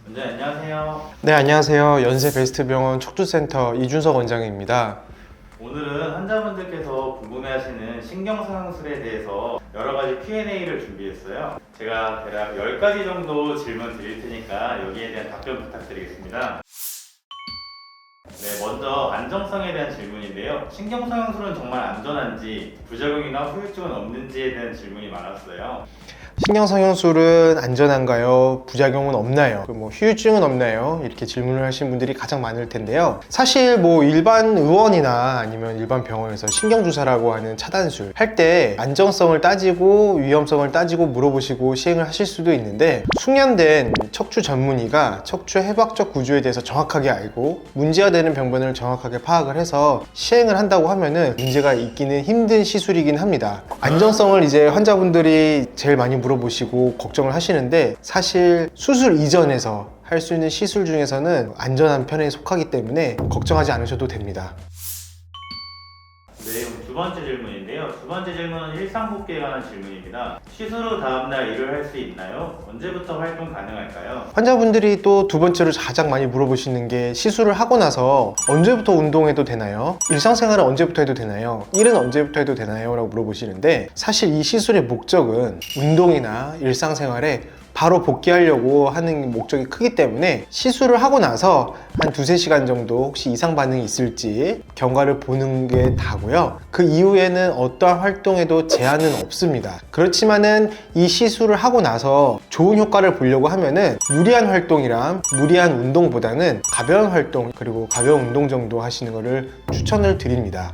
네, 안녕하세요. 네, 안녕하세요. 연세베스트병원 척추센터 이준석 원장입니다. 오늘은 환자분들께서 궁금해하시는 신경성형술에 대해서 여러 가지 Q&A를 준비했어요. 제가 대략 10가지 정도 질문 드릴 테니까 여기에 대한 답변 부탁드리겠습니다. 네, 먼저 안정성에 대한 질문인데요. 신경성형술은 정말 안전한지, 부작용이나 후유증은 없는지에 대한 질문이 많았어요. 신경성형술은 안전한가요? 부작용은 없나요? 휴유증은 없나요? 이렇게 질문을 하신 분들이 가장 많을 텐데요. 사실 일반 의원이나 아니면 일반 병원에서 신경주사라고 하는 차단술 할 때 안정성을 따지고 위험성을 따지고 물어보시고 시행을 하실 수도 있는데, 숙련된 척추 전문의가 척추 해부학적 구조에 대해서 정확하게 알고 문제가 되는 병변을 정확하게 파악을 해서 시행을 한다고 하면은 문제가 있기는 힘든 시술이긴 합니다. 안정성을 이제 환자분들이 제일 많이 물어보시고 걱정을 하시는데, 사실 수술 이전에서 할 수 있는 시술 중에서는 안전한 편에 속하기 때문에 걱정하지 않으셔도 됩니다. 네, 그럼 두 번째 질문인데요. 두 번째 질문은 일상복귀에 관한 질문입니다. 시술 후 다음날 일을 할 수 있나요? 언제부터 활동 가능할까요? 환자분들이 또 두 번째로 가장 많이 물어보시는 게, 시술을 하고 나서 언제부터 운동해도 되나요? 일상생활은 언제부터 해도 되나요? 일은 언제부터 해도 되나요? 라고 물어보시는데, 사실 이 시술의 목적은 운동이나 일상생활에 바로 복귀하려고 하는 목적이 크기 때문에 시술을 하고 나서 한 2~3시간 정도 혹시 이상 반응이 있을지 경과를 보는 게 다고요. 그 이후에는 어떠한 활동에도 제한은 없습니다. 그렇지만은 이 시술을 하고 나서 좋은 효과를 보려고 하면은 무리한 활동이랑 무리한 운동보다는 가벼운 활동, 그리고 가벼운 운동 정도 하시는 것을 추천을 드립니다.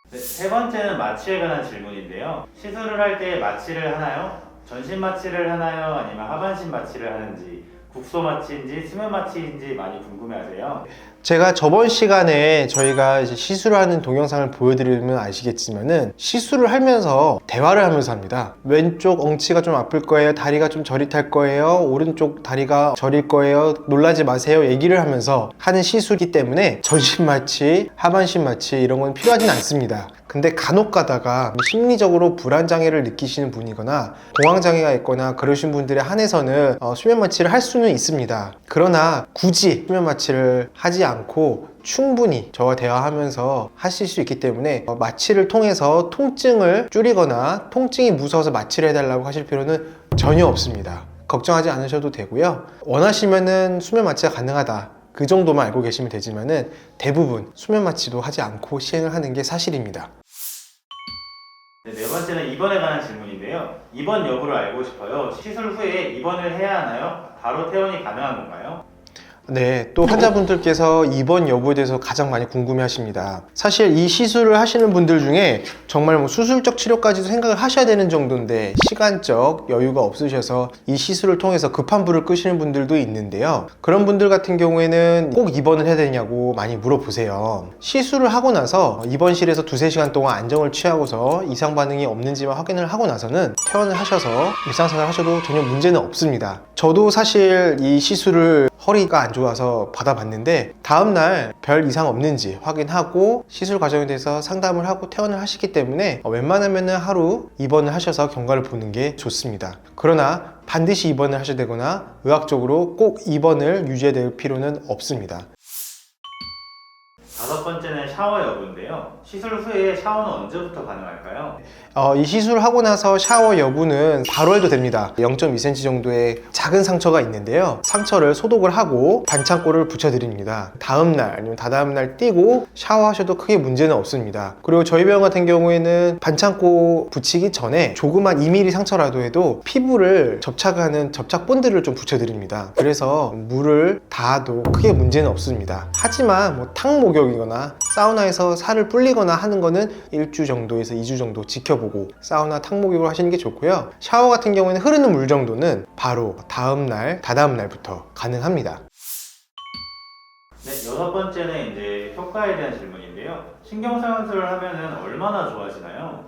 네, 세 번째는 마취에 관한 질문인데요. 시술을 할 때 마취를 하나요? 전신 마취를 하나요? 아니면 하반신 마취를 하는지, 국소 마취인지 수면 마취인지 많이 궁금해하세요. 제가 저번 시간에 저희가 이제 시술을 하는 동영상을 보여드리면 아시겠지만은, 시술을 하면서 대화를 하면서 합니다. 왼쪽 엉치가 좀 아플 거예요, 다리가 좀 저릿할 거예요, 오른쪽 다리가 저릴 거예요, 놀라지 마세요, 얘기를 하면서 하는 시술이기 때문에 전신 마취, 하반신 마취 이런 건 필요하진 않습니다. 근데 간혹 가다가 심리적으로 불안장애를 느끼시는 분이거나 공황장애가 있거나 그러신 분들에 한해서는 수면 마취를 할 수는 있습니다. 그러나 굳이 수면 마취를 하지 않고 충분히 저와 대화하면서 하실 수 있기 때문에 마취를 통해서 통증을 줄이거나 통증이 무서워서 마취를 해달라고 하실 필요는 전혀 없습니다. 걱정하지 않으셔도 되고요. 원하시면은 수면 마취가 가능하다, 그 정도만 알고 계시면 되지만은 대부분 수면 마취도 하지 않고 시행을 하는 게 사실입니다. 네, 네 번째는 입원에 관한 질문인데요. 입원 여부를 알고 싶어요. 시술 후에 입원을 해야 하나요? 바로 퇴원이 가능한 건가요? 네, 또 환자분들께서 입원 여부에 대해서 가장 많이 궁금해 하십니다. 사실 이 시술을 하시는 분들 중에 정말 수술적 치료까지도 생각을 하셔야 되는 정도인데 시간적 여유가 없으셔서 이 시술을 통해서 급한 불을 끄시는 분들도 있는데요. 그런 분들 같은 경우에는 꼭 입원을 해야 되냐고 많이 물어보세요. 시술을 하고 나서 입원실에서 2~3시간 동안 안정을 취하고서 이상 반응이 없는지만 확인을 하고 나서는 퇴원을 하셔서 일상생활 하셔도 전혀 문제는 없습니다. 저도 사실 이 시술을 허리가 안 좋아서 받아봤는데, 다음날 별 이상 없는지 확인하고 시술 과정에 대해서 상담을 하고 퇴원을 하시기 때문에 웬만하면 하루 입원을 하셔서 경과를 보는 게 좋습니다. 그러나 반드시 입원을 하셔야 되거나 의학적으로 꼭 입원을 유지해야 될 필요는 없습니다. 다섯 번째는 샤워 여부인데요. 시술 후에 샤워는 언제부터 가능할까요? 이 시술을 하고 나서 샤워 여부는 바로 해도 됩니다. 0.2cm 정도의 작은 상처가 있는데요, 상처를 소독을 하고 반창고를 붙여드립니다. 다음날 아니면 다다음날 띄고 샤워하셔도 크게 문제는 없습니다. 그리고 저희 병원 같은 경우에는 반창고 붙이기 전에 조그만 2mm 상처라도 해도 피부를 접착하는 접착 본드를 좀 붙여드립니다. 그래서 물을 닿아도 크게 문제는 없습니다. 하지만 탕 목욕이거나 사우나에서 살을 불리거나 하는 거는 1주 정도에서 2주 정도 지켜보고 사우나 탕 목욕을 하시는 게 좋고요. 샤워 같은 경우에는 흐르는 물 정도는 바로 다음날, 다다음날부터 가능합니다. 네, 여섯 번째는 이제 효과에 대한 질문인데요. 신경성형술을 하면은 얼마나 좋아지나요?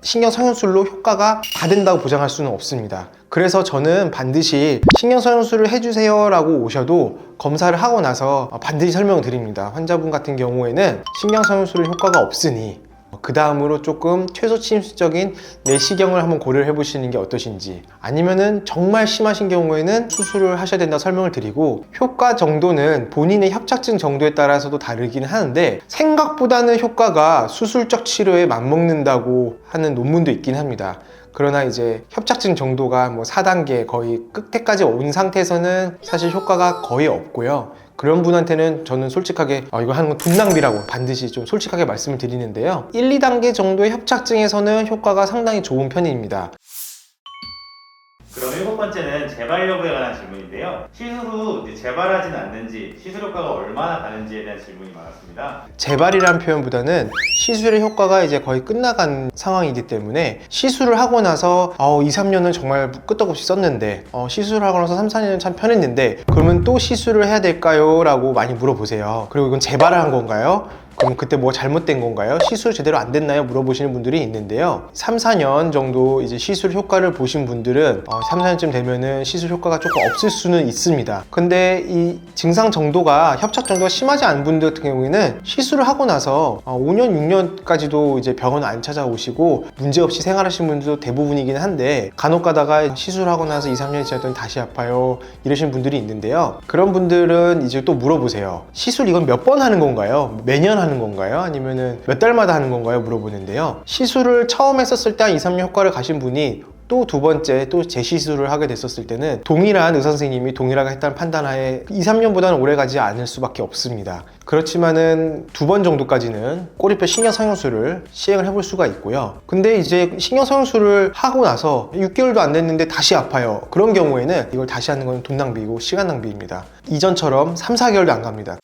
신경성형술로 효과가 다 된다고 보장할 수는 없습니다. 그래서 저는 반드시 신경성형술을 해주세요 라고 오셔도 검사를 하고 나서 반드시 설명을 드립니다. 환자분 같은 경우에는 신경성형술은 효과가 없으니 그 다음으로 조금 최소 침수적인 내시경을 한번 고려를 해보시는 게 어떠신지, 아니면은 정말 심하신 경우에는 수술을 하셔야 된다고 설명을 드리고, 효과 정도는 본인의 협착증 정도에 따라서도 다르긴 하는데 생각보다는 효과가 수술적 치료에 맞먹는다고 하는 논문도 있긴 합니다. 그러나 이제 협착증 정도가 뭐 4단계 거의 끝에까지 온 상태에서는 사실 효과가 거의 없고요. 그런 분한테는 저는 솔직하게 이거 하는 건 돈 낭비라고 반드시 좀 솔직하게 말씀을 드리는데요, 1, 2단계 정도의 협착증에서는 효과가 상당히 좋은 편입니다. 그럼 7번째는 재발 여부에 관한 질문인데요. 시술 후 이제 재발하진 않는지, 시술 효과가 얼마나 가는지에 대한 질문이 많았습니다. 재발이라는 표현보다는 시술의 효과가 이제 거의 끝나간 상황이기 때문에, 시술을 하고 나서 2, 3년은 정말 끄떡없이 썼는데 시술을 하고 나서 3, 4년은 참 편했는데 그러면 또 시술을 해야 될까요? 라고 많이 물어보세요. 그리고 이건 재발을 한 건가요? 그럼 그때 뭐 잘못된 건가요? 시술 제대로 안 됐나요? 물어보시는 분들이 있는데요, 3, 4년 정도 이제 시술 효과를 보신 분들은 3, 4년쯤 되면은 시술 효과가 조금 없을 수는 있습니다. 근데 이 증상 정도가, 협착 정도가 심하지 않은 분들 같은 경우에는 시술을 하고 나서 5년, 6년까지도 이제 병원 안 찾아오시고 문제없이 생활하시는 분들도 대부분이긴 한데, 간혹 가다가 시술하고 나서 2, 3년이 지났더니 다시 아파요 이러시는 분들이 있는데요, 그런 분들은 이제 또 물어보세요. 시술 이건 몇 번 하는 건가요? 매년 하는 건가요? 아니면은 몇 달마다 하는 건가요? 물어보는데요, 시술을 처음 했었을 때 한 2, 3년 효과를 가신 분이 또 두 번째 또 재시술을 하게 됐었을 때는 동일한 의사 선생님이 동일하게 했다는 판단하에 2, 3년보다는 오래 가지 않을 수밖에 없습니다. 그렇지만은 2번 정도까지는 꼬리뼈 신경성형술을 시행을 해볼 수가 있고요. 근데 이제 신경성형술을 하고 나서 6개월도 안 됐는데 다시 아파요. 그런 경우에는 이걸 다시 하는 건 돈 낭비고 시간 낭비입니다. 이전처럼 3, 4개월도 안 갑니다.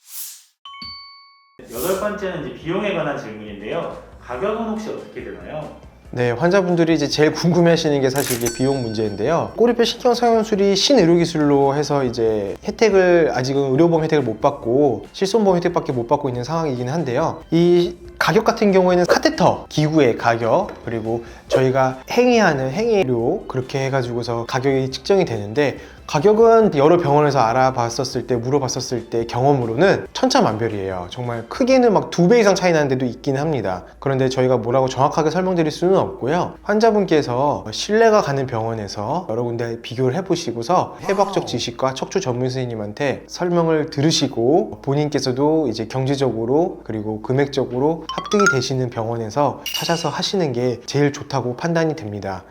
8번째는 이제 비용에 관한 질문인데요. 가격은 혹시 어떻게 되나요? 네, 환자분들이 이제 제일 궁금해 하시는 게 사실 이게 비용 문제인데요. 꼬리뼈 신경성형술이 신의료기술로 해서 이제 혜택을, 아직은 의료보험 혜택을 못 받고 실손보험 혜택밖에 못 받고 있는 상황이긴 한데요, 이 가격 같은 경우에는 카테터 기구의 가격, 그리고 저희가 행위하는 행위료, 그렇게 해가지고서 가격이 측정이 되는데, 가격은 여러 병원에서 알아봤었을 때, 물어봤었을 때 경험으로는 천차만별이에요. 정말 크게는 막 2배 이상 차이 나는 데도 있긴 합니다. 그런데 저희가 뭐라고 정확하게 설명드릴 수는 없고요, 환자분께서 신뢰가 가는 병원에서 여러 군데 비교를 해보시고서 해부학적 지식과 척추 전문 선생님한테 설명을 들으시고, 본인께서도 이제 경제적으로 그리고 금액적으로 합득이 되시는 병원에서 찾아서 하시는 게 제일 좋다고 판단이 됩니다.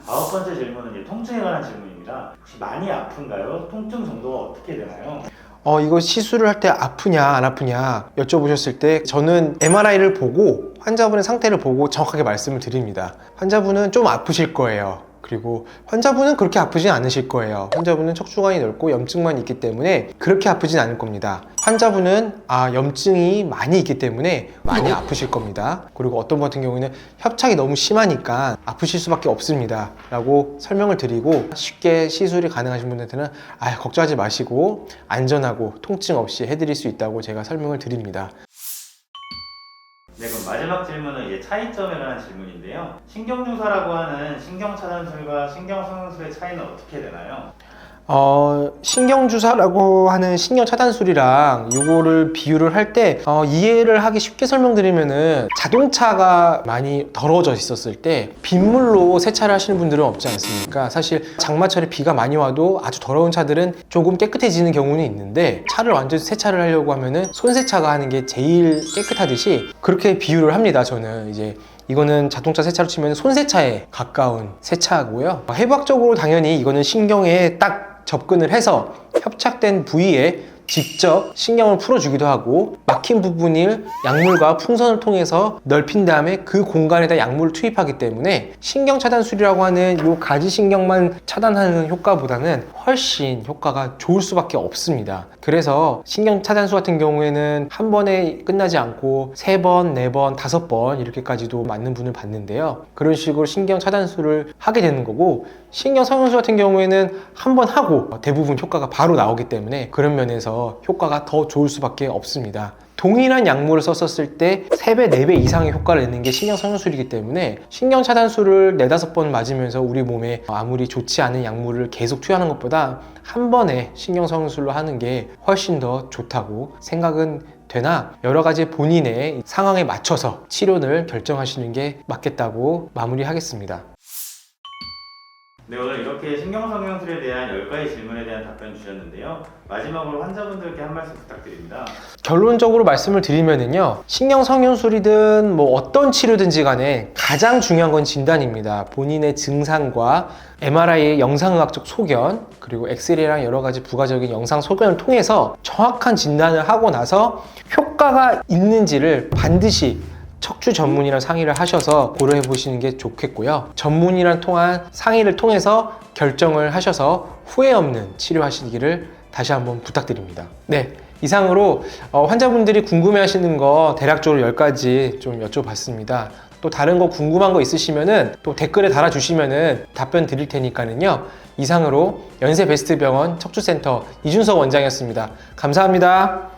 9번째 질문은 이제 통증에 관한 질문입니다. 혹시 많이 아픈가요? 통증 정도가 어떻게 되나요? 이거 시술을 할 때 아프냐 안 아프냐 여쭤보셨을 때, 저는 MRI를 보고 환자분의 상태를 보고 정확하게 말씀을 드립니다. 환자분은 좀 아프실 거예요. 그리고 환자분은 그렇게 아프진 않으실 거예요. 환자분은 척추관이 넓고 염증만 있기 때문에 그렇게 아프진 않을 겁니다. 환자분은 염증이 많이 있기 때문에 많이 아프실 겁니다. 그리고 어떤 분 같은 경우에는 협착이 너무 심하니까 아프실 수밖에 없습니다 라고 설명을 드리고, 쉽게 시술이 가능하신 분들한테는 걱정하지 마시고 안전하고 통증 없이 해드릴 수 있다고 제가 설명을 드립니다. 네, 그럼 마지막 질문은 이제 차이점에 관한 질문인데요. 신경주사라고 하는 신경차단술과 신경성형술의 차이는 어떻게 되나요? 신경주사라고 하는 신경차단술이랑 이거를 비유를 할 때 이해를 하기 쉽게 설명드리면은, 자동차가 많이 더러워져 있었을 때 빗물로 세차를 하시는 분들은 없지 않습니까? 사실 장마철에 비가 많이 와도 아주 더러운 차들은 조금 깨끗해지는 경우는 있는데, 차를 완전 세차를 하려고 하면은 손세차가 하는 게 제일 깨끗하듯이 그렇게 비유를 합니다. 저는 이제 이거는 자동차 세차로 치면 손세차에 가까운 세차고요. 해부학적으로 당연히 이거는 신경에 딱 접근을 해서 협착된 부위에 직접 신경을 풀어주기도 하고, 막힌 부분을 약물과 풍선을 통해서 넓힌 다음에 그 공간에다 약물을 투입하기 때문에 신경차단술이라고 하는 이 가지신경만 차단하는 효과보다는 훨씬 효과가 좋을 수밖에 없습니다. 그래서 신경차단술 같은 경우에는 한 번에 끝나지 않고 3번, 4번, 5번 이렇게까지도 맞는 분을 봤는데요, 그런 식으로 신경차단술을 하게 되는 거고, 신경성형술 같은 경우에는 한 번 하고 대부분 효과가 바로 나오기 때문에 그런 면에서 효과가 더 좋을 수밖에 없습니다. 동일한 약물을 썼었을 때 3배, 4배 이상의 효과를 내는 게 신경성형술이기 때문에, 신경차단술을 4, 5번 맞으면서 우리 몸에 아무리 좋지 않은 약물을 계속 투여하는 것보다 한 번에 신경성형술로 하는 게 훨씬 더 좋다고 생각은 되나 여러 가지 본인의 상황에 맞춰서 치료를 결정하시는 게 맞겠다고 마무리하겠습니다. 네, 오늘 이렇게 신경성형술에 대한 10가지 질문에 대한 답변 주셨는데요. 마지막으로 환자분들께 한 말씀 부탁드립니다. 결론적으로 말씀을 드리면은요, 신경성형술이든 뭐 어떤 치료든지 간에 가장 중요한 건 진단입니다. 본인의 증상과 MRI의 영상의학적 소견, 그리고 엑스레이랑 여러 가지 부가적인 영상 소견을 통해서 정확한 진단을 하고 나서 효과가 있는지를 반드시 척추 전문의랑 상의를 하셔서 고려해 보시는 게 좋겠고요. 전문의랑 통한 상의를 통해서 결정을 하셔서 후회 없는 치료하시기를 다시 한번 부탁드립니다. 네, 이상으로 환자분들이 궁금해 하시는 거 대략적으로 10가지 좀 여쭤봤습니다. 또 다른 거 궁금한 거 있으시면은 또 댓글에 달아주시면은 답변 드릴 테니까는요. 이상으로 연세베스트병원 척추센터 이준석 원장이었습니다. 감사합니다.